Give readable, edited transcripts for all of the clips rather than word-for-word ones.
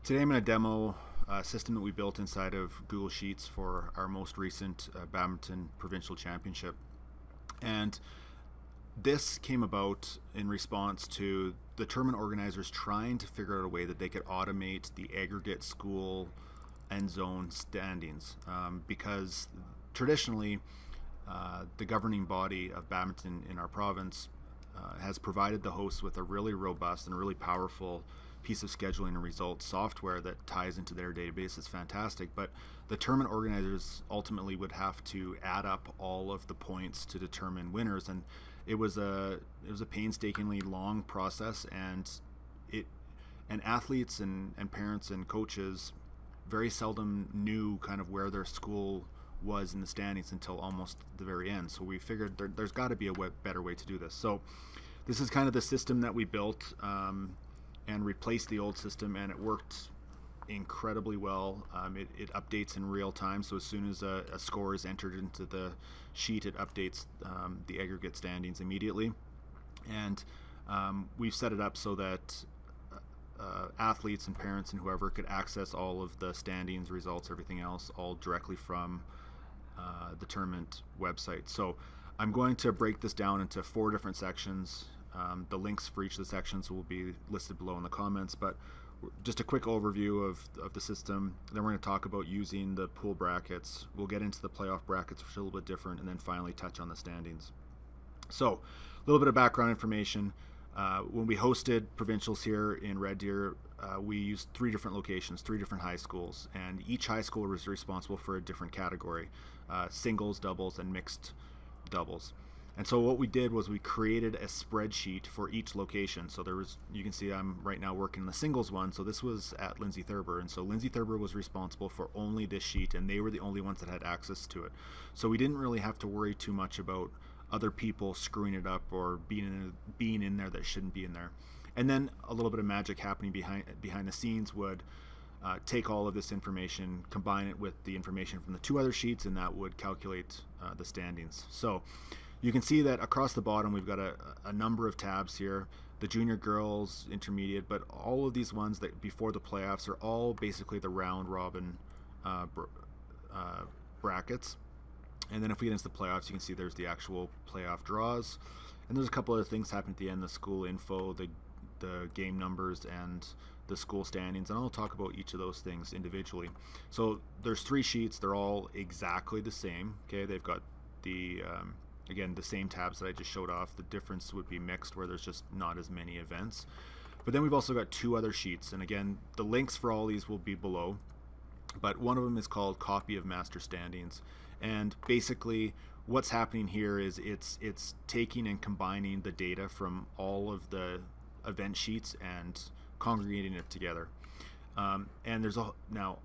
Today I'm going to demo a system that we built inside of Google Sheets for our most recent Badminton Provincial Championship. And this came about in response to the tournament organizers trying to figure out a way that they could automate the aggregate school end zone standings, because traditionally the governing body of badminton in our province has provided the hosts with a really robust and really powerful piece of scheduling and results software that ties into their database. It's fantastic, but the tournament organizers ultimately would have to add up all of the points to determine winners, and it was a painstakingly long process, and athletes and parents and coaches very seldom knew kind of where their school was in the standings until almost the very end. So we figured there's got to be a better way to do this. So this is kind of the system that we built and replaced the old system, and it worked incredibly well. It updates in real time, so as soon as a score is entered into the sheet, it updates the aggregate standings immediately. And we've set it up so that athletes and parents and whoever could access all of the standings, results, everything else, all directly from the tournament website. So I'm going to break this down into 4 different sections. The links for each of the sections will be listed below in the comments, but just a quick overview of the system. Then we're going to talk about using the pool brackets. We'll get into the playoff brackets, which are a little bit different, and then finally touch on the standings. So a little bit of background information. When we hosted provincials here in Red Deer, we used 3 different locations, 3 different high schools, and each high school was responsible for a different category: singles, doubles, and mixed doubles. And so what we did was we created a spreadsheet for each location. So there was, you can see I'm right now working the singles one. So this was at Lindsay Thurber. And so Lindsay Thurber was responsible for only this sheet, and they were the only ones that had access to it. So we didn't really have to worry too much about other people screwing it up or being in there that shouldn't be in there. And then a little bit of magic happening behind the scenes would take all of this information, combine it with the information from the 2 other sheets, and that would calculate the standings. So you can see that across the bottom we've got a number of tabs here: the junior girls, intermediate, but all of these ones that before the playoffs are all basically the round robin brackets. And then if we get into the playoffs, you can see there's the actual playoff draws, and there's a couple other things happening at the end: the school info, the game numbers, and the school standings. And I'll talk about each of those things individually. So there's 3 sheets. They're all exactly the same. Okay, they've got the again, the same tabs that I just showed off. The difference would be mixed, where there's just not as many events. But then we've also got 2 other sheets, and again, the links for all these will be below. But one of them is called Copy of Master Standings, and basically what's happening here is it's taking and combining the data from all of the event sheets and congregating it together. And there's now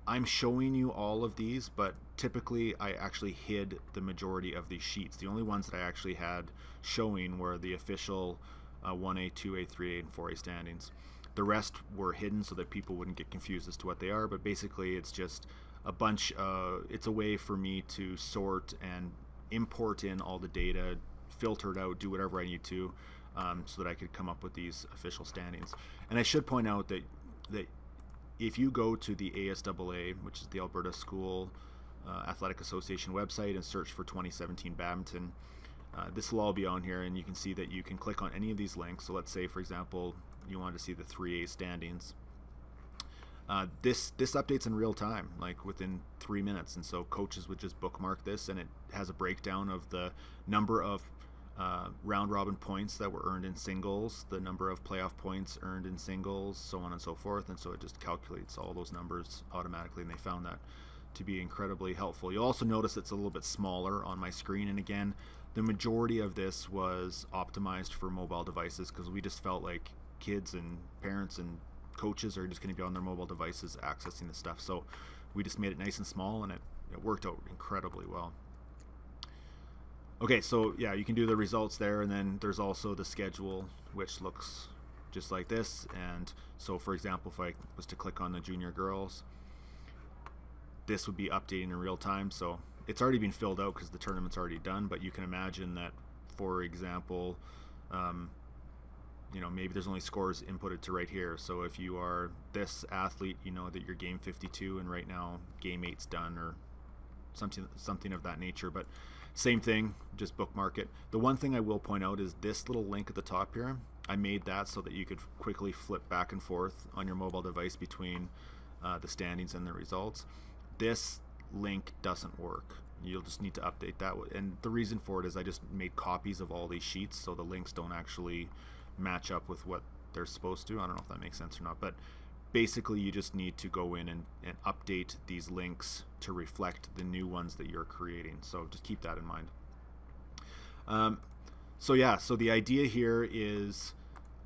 I'm showing you all of these, but typically I actually hid the majority of these sheets. The only ones that I actually had showing were the official 1A, 2A, 3A, and 4A standings. The rest were hidden so that people wouldn't get confused as to what they are, but basically it's just a bunch it's a way for me to sort and import in all the data, filter it out, do whatever I need to, so that I could come up with these official standings. And I should point out that if you go to the ASAA, which is the Alberta School Athletic Association website, and search for 2017 badminton, this will all be on here, and you can see that you can click on any of these links. So let's say, for example, you want to see the 3A standings. This updates in real time, like within 3 minutes, and so coaches would just bookmark this, and it has a breakdown of the number of round robin points that were earned in singles, the number of playoff points earned in singles, so on and so forth. And so it just calculates all those numbers automatically, and they found that to be incredibly helpful. You'll also notice it's a little bit smaller on my screen, and again, the majority of this was optimized for mobile devices, because we just felt like kids and parents and coaches are just going to be on their mobile devices accessing the stuff. So we just made it nice and small, and it worked out incredibly well. Okay, so yeah, you can do the results there, and then there's also the schedule, which looks just like this. And so, for example, if I was to click on the junior girls, this would be updating in real time. So it's already been filled out because the tournament's already done, but you can imagine that, for example, you know, maybe there's only scores inputted to right here. So if you are this athlete, you know that you're game 52 and right now game 8's done, or something of that nature. But same thing, just bookmark it. The one thing I will point out is this little link at the top here. I made that so that you could quickly flip back and forth on your mobile device between the standings and the results. This link doesn't work. You'll just need to update that. And the reason for it is I just made copies of all these sheets, so the links don't actually match up with what they're supposed to. I don't know if that makes sense or not, but basically you just need to go in and update these links to reflect the new ones that you're creating. So just keep that in mind. So yeah, so the idea here is,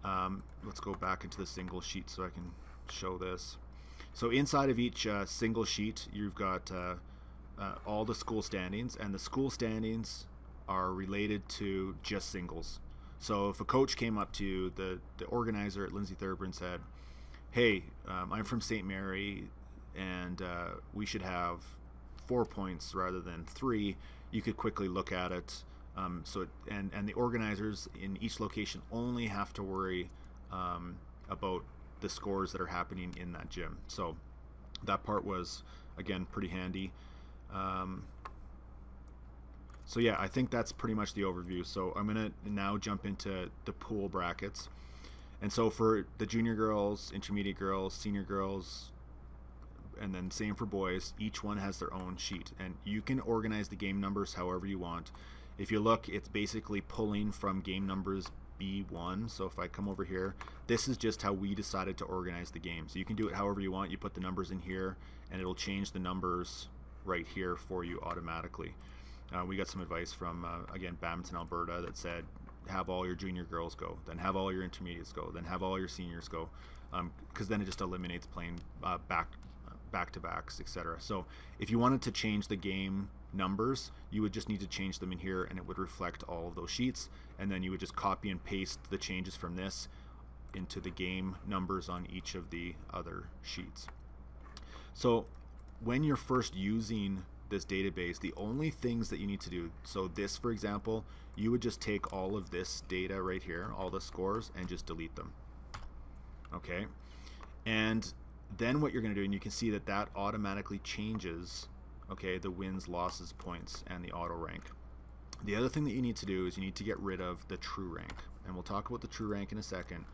let's go back into the single sheet so I can show this. So inside of each single sheet, you've got all the school standings, and the school standings are related to just singles. So if a coach came up to you, the organizer at Lindsay Thurber, and said, hey, I'm from St. Mary, and we should have 4 points rather than 3, you could quickly look at it. And the organizers in each location only have to worry about the scores that are happening in that gym. So that part was, again, pretty handy. So yeah, I think that's pretty much the overview. So I'm going to now jump into the pool brackets. And so for the junior girls, intermediate girls, senior girls, and then same for boys, each one has their own sheet. And you can organize the game numbers however you want. If you look, it's basically pulling from game numbers B1. So if I come over here, this is just how we decided to organize the game. So you can do it however you want. You put the numbers in here, and it'll change the numbers right here for you automatically. We got some advice from, again, Badminton Alberta, that said, have all your junior girls go, then have all your intermediates go, then have all your seniors go, because then it just eliminates playing back-to-backs, etc. So if you wanted to change the game numbers, you would just need to change them in here, and it would reflect all of those sheets, and then you would just copy and paste the changes from this into the game numbers on each of the other sheets. So when you're first using this database, the only things that you need to do, so this, for example, you would just take all of this data right here, all the scores, and just delete them. Okay, and then what you're going to do, and you can see that that automatically changes, okay, the wins, losses, points, and the auto rank. The other thing that you need to do is you need to get rid of the true rank, and we'll talk about the true rank in a second,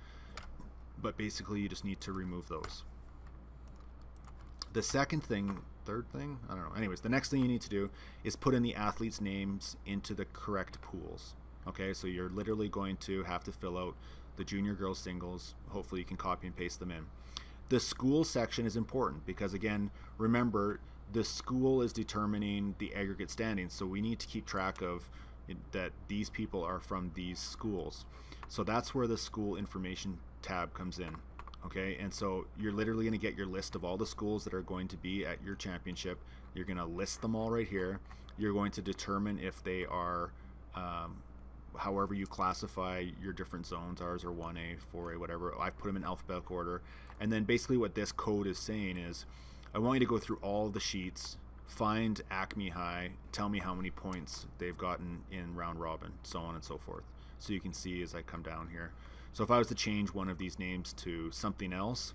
but basically you just need to remove those. The second thing, third thing, I don't know, anyways, the next thing you need to do is put in the athletes' names into the correct pools. Okay, so you're literally going to have to fill out the junior girls singles. Hopefully you can copy and paste them in. The school section is important because, again, remember, the school is determining the aggregate standings, so we need to keep track of that these people are from these schools. So that's where the school information tab comes in. Okay, and so you're literally going to get your list of all the schools that are going to be at your championship. You're going to list them all right here. You're going to determine if they are, however you classify your different zones, ours are 1A, 4A, whatever. I've put them in alphabetical order. And then basically what this code is saying is, I want you to go through all the sheets, find Acme High, tell me how many points they've gotten in round robin, so on and so forth. So you can see as I come down here. So if I was to change one of these names to something else,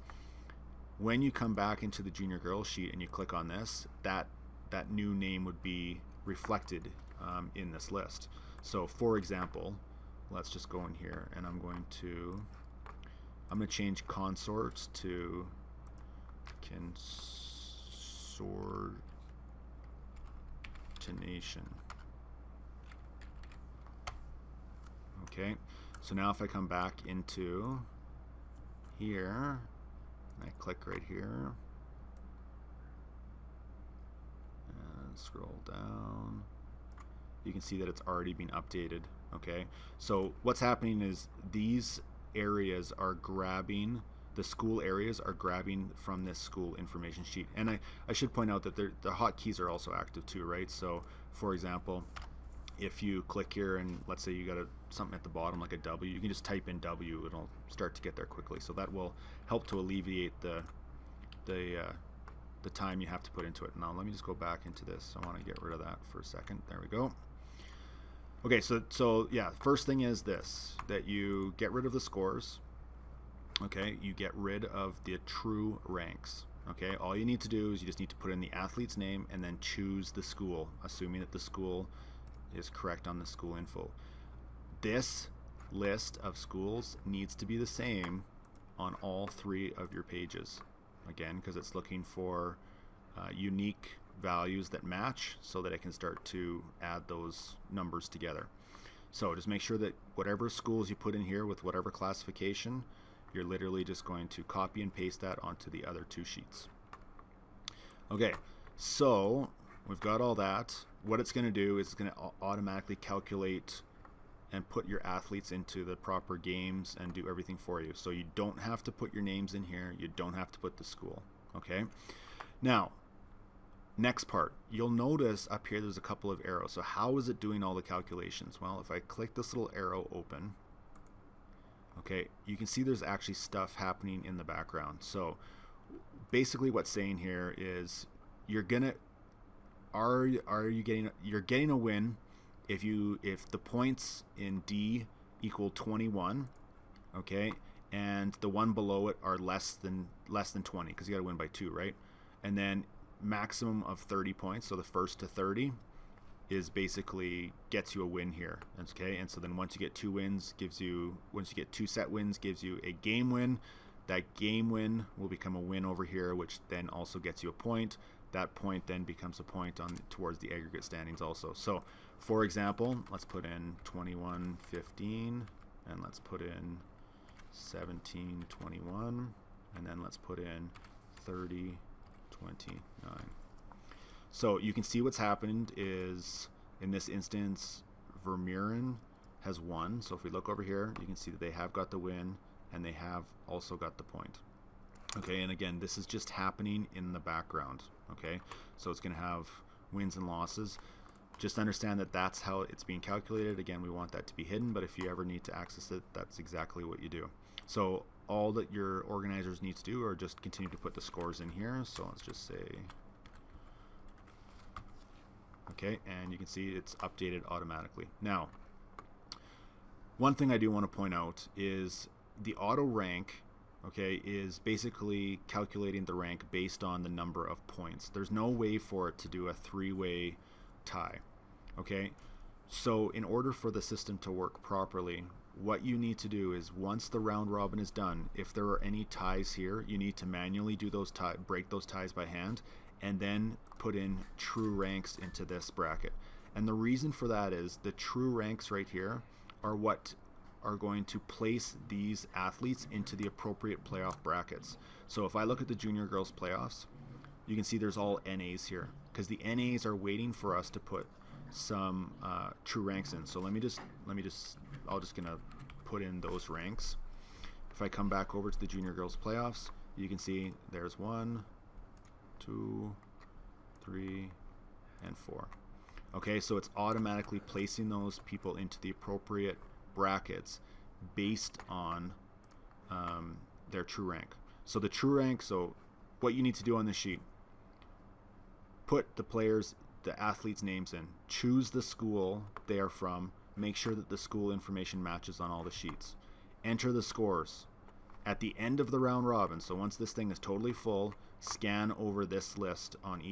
when you come back into the junior girls sheet and you click on this, that new name would be reflected in this list. So for example, let's just go in here, and I'm going to change consort to consortination. Okay. So now if I come back into here, and I click right here, and scroll down, you can see that it's already been updated. Okay, so what's happening is these areas are grabbing, the school areas are grabbing from this school information sheet. And I should point out that the hotkeys are also active too, right? So for example, if you click here and let's say you got something at the bottom like a W, you can just type in W, it'll start to get there quickly. So that will help to alleviate the time you have to put into it. Now let me just go back into this. I want to get rid of that for a second. There we go. Okay, so yeah, first thing is this, that you get rid of the scores. Okay, you get rid of the true ranks. Okay, all you need to do is you just need to put in the athlete's name and then choose the school, assuming that the school is correct on the school info. This list of schools needs to be the same on all 3 of your pages. Again, because it's looking for unique values that match so that it can start to add those numbers together. So just make sure that whatever schools you put in here with whatever classification, you're literally just going to copy and paste that onto the other 2 sheets. Okay, so we've got all that. What it's going to do is it's going to automatically calculate and put your athletes into the proper games and do everything for you. So you don't have to put your names in here. You don't have to put the school. Okay, now next part, you'll notice up here there's a couple of arrows. So how is it doing all the calculations? Well, if I click this little arrow open, okay, you can see there's actually stuff happening in the background. So basically what's saying here is you're getting a win if the points in D equal 21, okay, and the one below it are less than 20, because you got to win by 2, right? And then maximum of 30 points, so the first to 30 is basically gets you a win here. Okay, and so then once you get 2 wins, once you get 2 set wins, gives you a game win. That game win will become a win over here, which then also gets you a point. That point then becomes a point towards the aggregate standings also. So for example, let's put in 21-15, and let's put in 17-21, and then let's put in 30-29. So you can see what's happened is, in this instance, Vermeeren has won. So if we look over here, you can see that they have got the win and they have also got the point. Okay, and again, this is just happening in the background. Okay, so it's going to have wins and losses. Just understand that that's how it's being calculated. Again, we want that to be hidden, but if you ever need to access it, that's exactly what you do. So all that your organizers need to do are just continue to put the scores in here. So let's just say, okay, and you can see it's updated automatically. Now, one thing I do want to point out is the auto rank, okay, is basically calculating the rank based on the number of points. There's no way for it to do a 3-way tie. Okay, so in order for the system to work properly, what you need to do is, once the round robin is done, if there are any ties here, you need to manually do those break those ties by hand, and then put in true ranks into this bracket. And the reason for that is the true ranks right here are what are going to place these athletes into the appropriate playoff brackets. So if I look at the junior girls playoffs, you can see there's all NAs here, because the NAs are waiting for us to put some true ranks in. So I'm just gonna put in those ranks. If I come back over to the junior girls playoffs, you can see there's 1, 2, 3, and 4. Okay, so it's automatically placing those people into the appropriate brackets based on their true rank. So the true rank, so what you need to do on this sheet, put the athletes' names in, choose the school they are from, make sure that the school information matches on all the sheets, enter the scores. At the end of the round robin, so once this thing is totally full, scan over this list on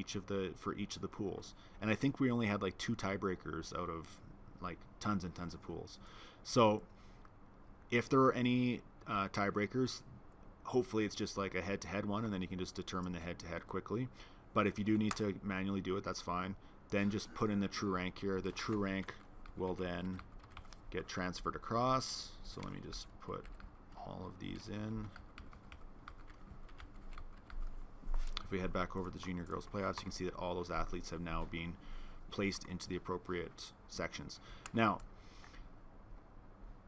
for each of the pools. And I think we only had like 2 tiebreakers out of like tons and tons of pools. So if there are any tiebreakers, hopefully it's just like a head-to-head one, and then you can just determine the head-to-head quickly. But if you do need to manually do it, that's fine. Then just put in the true rank here. The true rank will then get transferred across. So let me just put all of these in. If we head back over to the junior girls playoffs, you can see that all those athletes have now been placed into the appropriate sections. Now,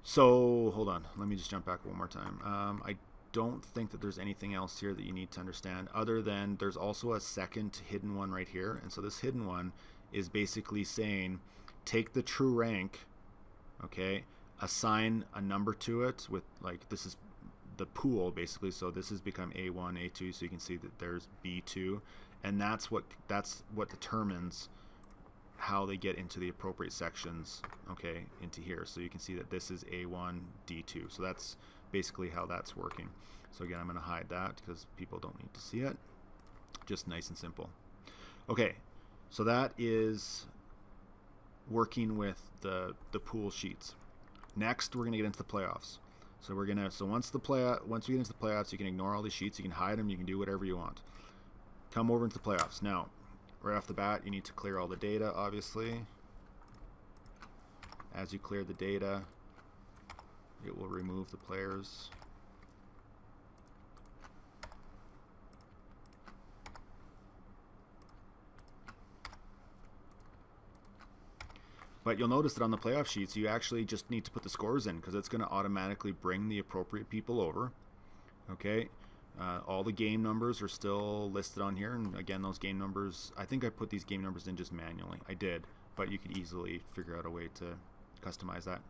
so hold on, let me just jump back one more time. I don't think that there's anything else here that you need to understand, other than there's also a second hidden one right here. And so this hidden one is basically saying, take the true rank, okay, assign a number to it with, like, this is the pool basically, so this has become A1, A2, so you can see that there's B2, and that's what determines how they get into the appropriate sections, okay, into here. So you can see that this is A1, D2. So that's basically how that's working. So again, I'm going to hide that because people don't need to see it. Just nice and simple. Okay, so that is working with the pool sheets. Next, we're going to get into the playoffs. So we're gonna once we get into the playoffs, you can ignore all these sheets, you can hide them, you can do whatever you want. Come over into the playoffs. Now, right off the bat, you need to clear all the data, obviously. As you clear the data, it will remove the players. But you'll notice that on the playoff sheets, you actually just need to put the scores in because it's going to automatically bring the appropriate people over. Okay, all the game numbers are still listed on here. And again, those game numbers, I think I put these game numbers in just manually. I did, but you could easily figure out a way to customize that.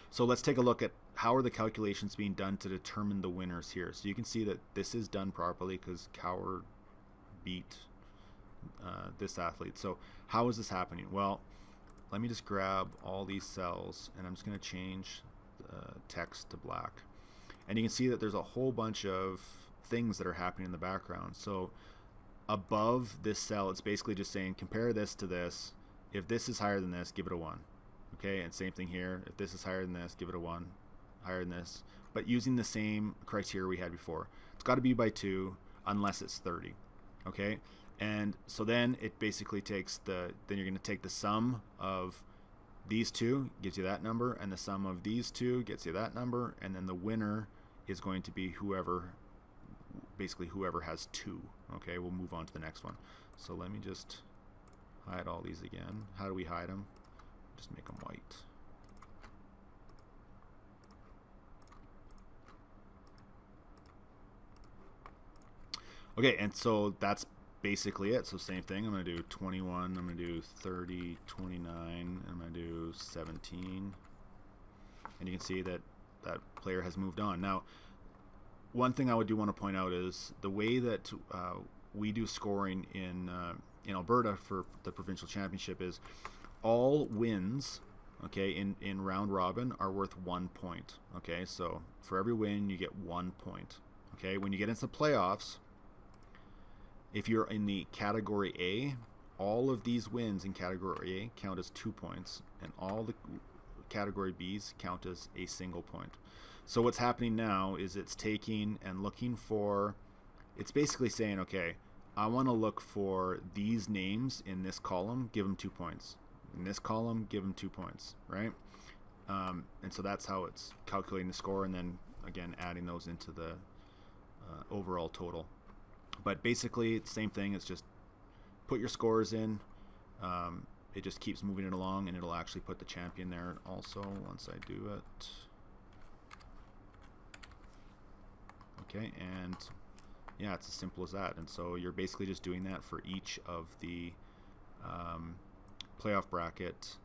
So let's take a look at how are the calculations being done to determine the winners here. So you can see that this is done properly because Coward beat this athlete. So how is this happening? Well, let me just grab all these cells and I'm just going to change the text to black. And you can see that there's a whole bunch of things that are happening in the background. So above this cell, it's basically just saying compare this to this. If this is higher than this, give it a 1. Okay, and same thing here. If this is higher than this, give it a 1. Higher than this. But using the same criteria we had before. It's got to be by 2 unless it's 30. Okay? And so then it basically takes then you're going to take the sum of these two, gives you that number, and the sum of these two gets you that number, and then the winner is going to be whoever has 2. Okay, we'll move on to the next one. So let me just hide all these again. How do we hide them? Just make them white. Okay, and so that's basically it. So same thing, I'm going to do 21, I'm going to do 30, 29, I'm going to do 17. And you can see that that player has moved on. Now, one thing I do want to point out is the way that we do scoring in Alberta for the provincial championship is all wins, okay, in round robin are worth 1 point. Okay, so for every win you get 1 point. Okay, when you get into the playoffs, if you're in the category A, all of these wins in category A count as 2 points, and all the category B's count as a single point. So what's happening now is it's taking and looking for, it's basically saying, okay, I want to look for these names in this column, give them 2 points. In this column, give them 2 points, right? And so that's how it's calculating the score, and then again adding those into the overall total. But basically it's the same thing. It's just put your scores in. It just keeps moving it along, and it'll actually put the champion there also once I do it. Okay, and yeah, it's as simple as that. And so you're basically just doing that for each of the playoff bracket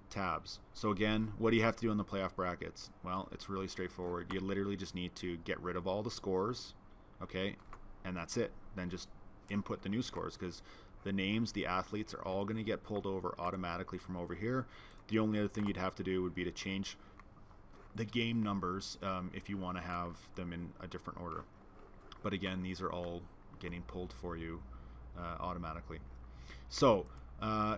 tabs. So again, what do you have to do in the playoff brackets? Well, it's really straightforward. You literally just need to get rid of all the scores, okay, and that's it. Then just input the new scores, because the names, the athletes are all going to get pulled over automatically from over here. The only other thing you'd have to do would be to change the game numbers if you want to have them in a different order. But again, these are all getting pulled for you automatically. So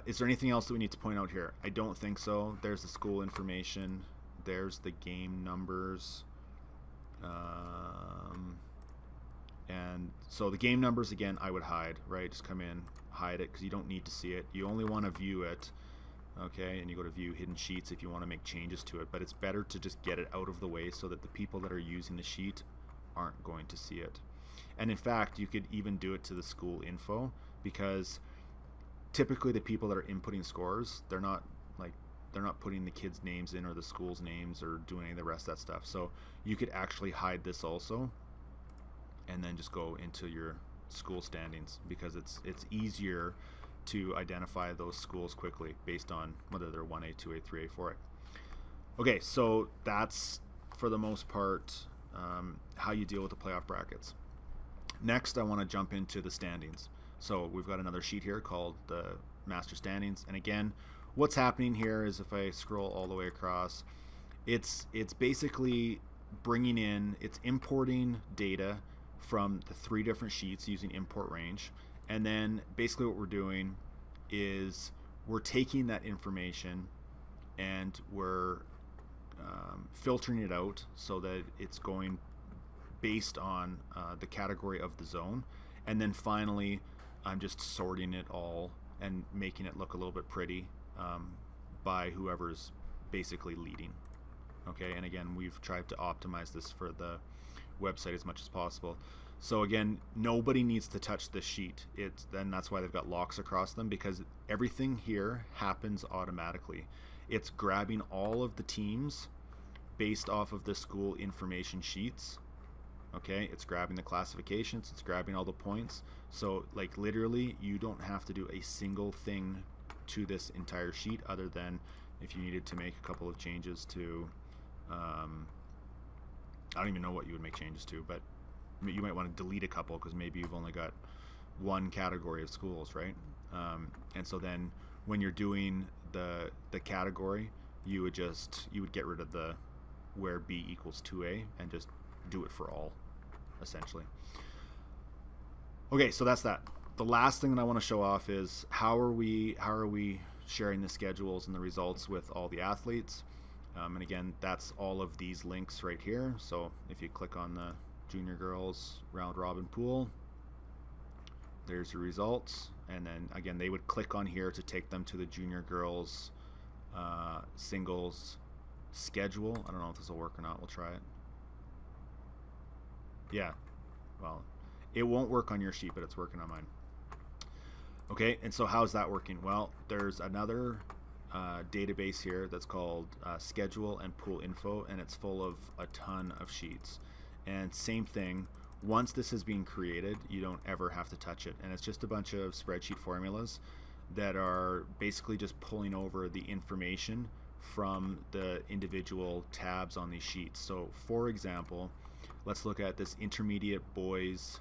is there anything else that we need to point out here? I don't think so. There's the school information. There's the game numbers. And so the game numbers, again, I would hide, right? Just come in, hide it, because you don't need to see it. You only want to view it, okay? And you go to view hidden sheets if you want to make changes to it. But it's better to just get it out of the way so that the people that are using the sheet aren't going to see it. And in fact, you could even do it to the school info, because typically the people that are inputting scores, they're not putting the kids' names in or the school's names or doing any of the rest of that stuff. So you could actually hide this also, and then just go into your school standings, because it's easier to identify those schools quickly based on whether they're 1A, 2A, 3A, 4A. Okay, so that's for the most part how you deal with the playoff brackets. Next, I want to jump into the standings. So we've got another sheet here called the master standings. And again, what's happening here is if I scroll all the way across, it's basically it's importing data from the 3 different sheets using import range. And then basically what we're doing is we're taking that information and we're filtering it out so that it's going based on the category of the zone. And then finally, I'm just sorting it all and making it look a little bit pretty by whoever's basically leading. Okay, and again, we've tried to optimize this for the website as much as possible. So again, nobody needs to touch this sheet. Then that's why they've got locks across them, because everything here happens automatically. It's grabbing all of the teams based off of the school information sheets. Okay, it's grabbing the classifications, it's grabbing all the points. So like literally, you don't have to do a single thing to this entire sheet other than if you needed to make a couple of changes to, I don't even know what you would make changes to, but you might want to delete a couple because maybe you've only got one category of schools, right? And so then when you're doing the category, you would get rid of the where B equals 2A and just do it for all, essentially. Okay, so that's that. The last thing that I want to show off is how are we sharing the schedules and the results with all the athletes. And again, that's all of these links right here. So if you click on the junior girls round robin pool, there's your results. And then again, they would click on here to take them to the junior girls singles schedule. I don't know if this will work or not. We'll try it. Yeah, well, it won't work on your sheet, but it's working on mine. Okay, and so how's that working? Well, there's another database here that's called schedule and pool info, and it's full of a ton of sheets. And same thing, once this is being created, you don't ever have to touch it. And it's just a bunch of spreadsheet formulas that are basically just pulling over the information from the individual tabs on these sheets. So for example, let's look at this intermediate boys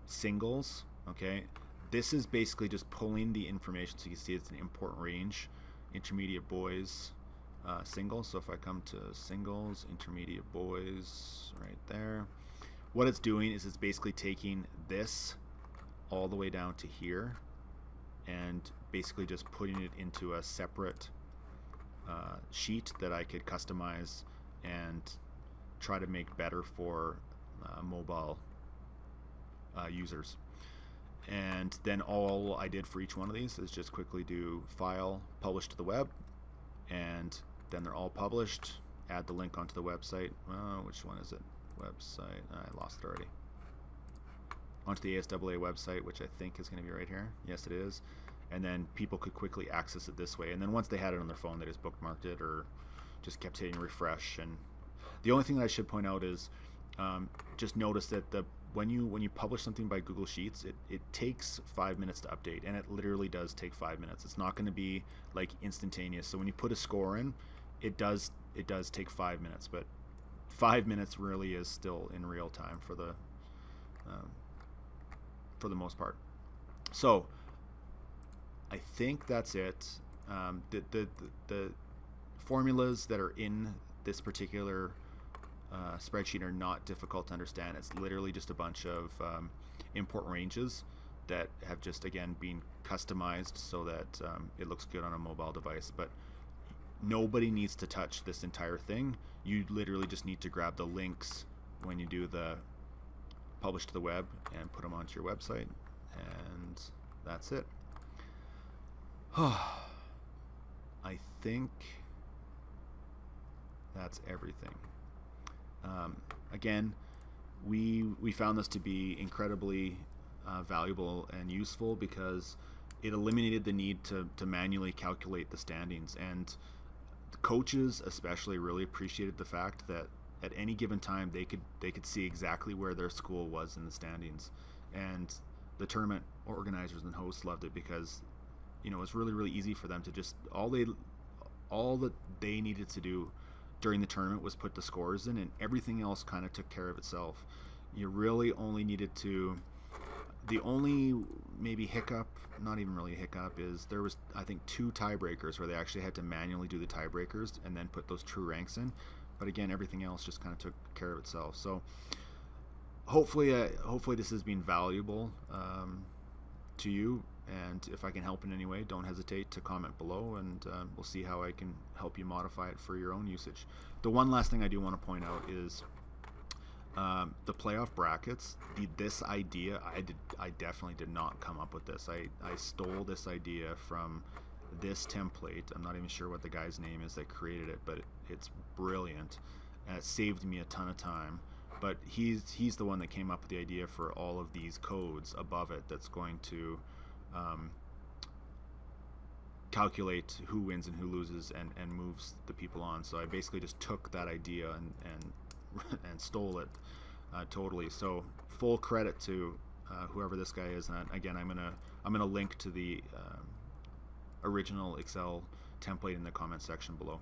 singles. Okay, this is basically just pulling the information, so you can see it's an import range, intermediate boys singles. So if I come to singles, intermediate boys right there, what it's doing is it's basically taking this all the way down to here and basically just putting it into a separate sheet that I could customize and try to make better for mobile users. And then all I did for each one of these is just quickly do file, publish to the web, and then they're all published. Add the link onto the website. Which one is it? Website. I lost it already. Onto the ASAA website, which I think is going to be right here. Yes, it is. And then people could quickly access it this way. And then once they had it on their phone, they just bookmarked it or just kept hitting refresh. And the only thing that I should point out is just notice that when you publish something by Google Sheets, it takes 5 minutes to update, and it literally does take 5 minutes. It's not going to be like instantaneous. So when you put a score in, it does take 5 minutes, but 5 minutes really is still in real time for the most part. So I think that's it. The formulas that are in this particular spreadsheet are not difficult to understand. It's literally just a bunch of import ranges that have just, again, been customized so that it looks good on a mobile device. But nobody needs to touch this entire thing. You literally just need to grab the links when you do the publish to the web and put them onto your website, and that's it. I think that's everything. Again, we found this to be incredibly valuable and useful because it eliminated the need to manually calculate the standings, and the coaches especially really appreciated the fact that at any given time they could see exactly where their school was in the standings. And the tournament organizers and hosts loved it because it was really, really easy for them to just all that they needed to do during the tournament was put the scores in, and everything else kind of took care of itself. You really only needed to The only maybe hiccup, not even really a hiccup, is there was, I think, 2 tiebreakers where they actually had to manually do the tiebreakers and then put those true ranks in. But again, everything else just kind of took care of itself. So hopefully this has been valuable to you. And if I can help in any way, don't hesitate to comment below, and we'll see how I can help you modify it for your own usage. The one last thing I do want to point out is the playoff brackets. This idea, I definitely did not come up with this. I stole this idea from this template. I'm not even sure what the guy's name is that created it, but it's brilliant, and it saved me a ton of time. But he's the one that came up with the idea for all of these codes above it that's going to calculate who wins and who loses and moves the people on. So I basically just took that idea and stole it totally. So full credit to whoever this guy is. And again, I'm gonna link to the original Excel template in the comment section below.